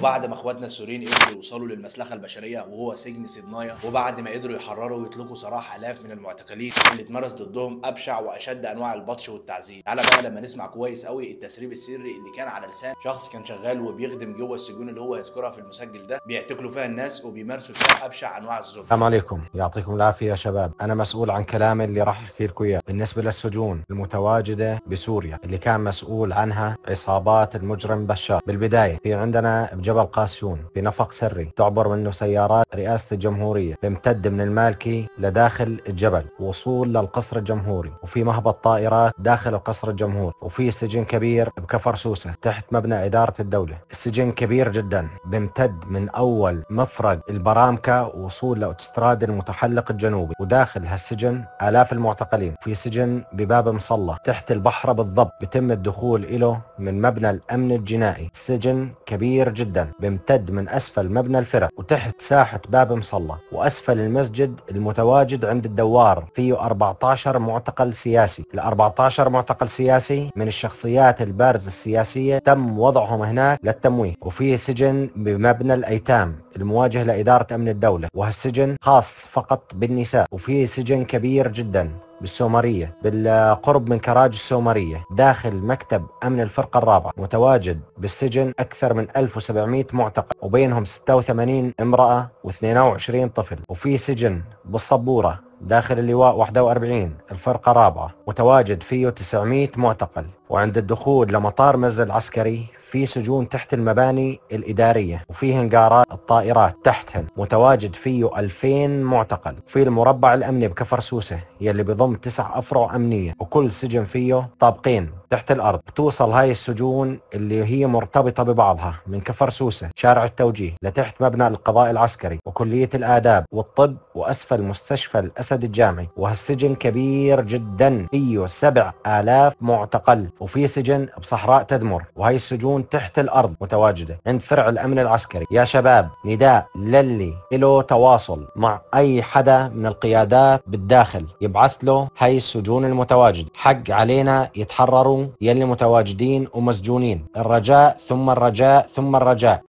وبعد ما اخواتنا السوريين قدروا يوصلوا للمسلخه البشريه وهو سجن سيدنايا، وبعد ما قدروا يحرروا ويطلقوا سراح الاف من المعتقلين اللي اتمارس ضدهم ابشع واشد انواع البطش والتعذيب. تعالى بقى لما نسمع كويس قوي التسريب السري اللي كان على لسان شخص كان شغال وبيخدم جوه السجون اللي هو يذكرها في المسجل ده، بيعتقلوا فيها الناس وبيمارسوا فيها ابشع انواع الظلم. السلام عليكم، يعطيكم العافية يا شباب. أنا مسؤول عن كلامي اللي راح أحكي لكم إياه بالنسبة للسجون المتواجدة بسوريا اللي كان مسؤول عنها عصابات المجرم بشار. بالبداية في عندنا بجبل قاسيون في نفق سري تعبر منه سيارات رئاسة الجمهورية، بيمتد من المالكي لداخل الجبل وصول للقصر الجمهوري، وفي مهبط طائرات داخل القصر الجمهوري، وفي سجن كبير بكفر سوسة تحت مبنى إدارة الدولة. السجن كبير جدا بيمتد من أول مفرق البرامكة وصول لاوتستراد المتحلق الجنوبي، وداخل هالسجن آلاف المعتقلين. في سجن بباب مصلى تحت البحر بالضبط بيتم الدخول إله من مبنى الأمن الجنائي. السجن كبير جدا بيمتد من أسفل مبنى الفرق وتحت ساحة باب مصلى وأسفل المسجد المتواجد عند الدوار فيه 14 معتقل سياسي. ال 14 معتقل سياسي من الشخصيات البارزة السياسية تم وضعهم هناك للتمويه. وفيه سجن بمبنى الأيتام المواجه لإدارة أمن الدولة، وهالسجن خاص فقط بالنساء. وفيه سجن كبير جدا بالسومرية بالقرب من كراج السومرية داخل مكتب أمن الفرقة الرابعة، متواجد بالسجن أكثر من 1700 معتقل وبينهم 86 امرأة و22 طفل. وفي سجن بالصبورة داخل اللواء 41 الفرقة الرابعة متواجد فيه 900 معتقل. وعند الدخول لمطار مزل العسكري في سجون تحت المباني الإدارية، وفي هنجارات الطائرات تحتهن متواجد فيه 2000 معتقل. في المربع الأمني بكفر سوسة يلي بضم 9 أفرع أمنية، وكل سجن فيه طابقين تحت الأرض. بتوصل هاي السجون اللي هي مرتبطة ببعضها من كفر سوسة شارع التوجيه لتحت مبنى القضاء العسكري وكلية الآداب والطب وأسفل مستشفى الأسد الجامعي. وهالسجن كبير جدا فيه 7000 معتقل. وفي سجن بصحراء تدمر، وهي السجون تحت الأرض متواجدة عند فرع الأمن العسكري. يا شباب نداء للي له تواصل مع أي حدا من القيادات بالداخل يبعث له هاي السجون المتواجدة، حق علينا يتحرروا يلي متواجدين ومسجونين. الرجاء ثم الرجاء ثم الرجاء.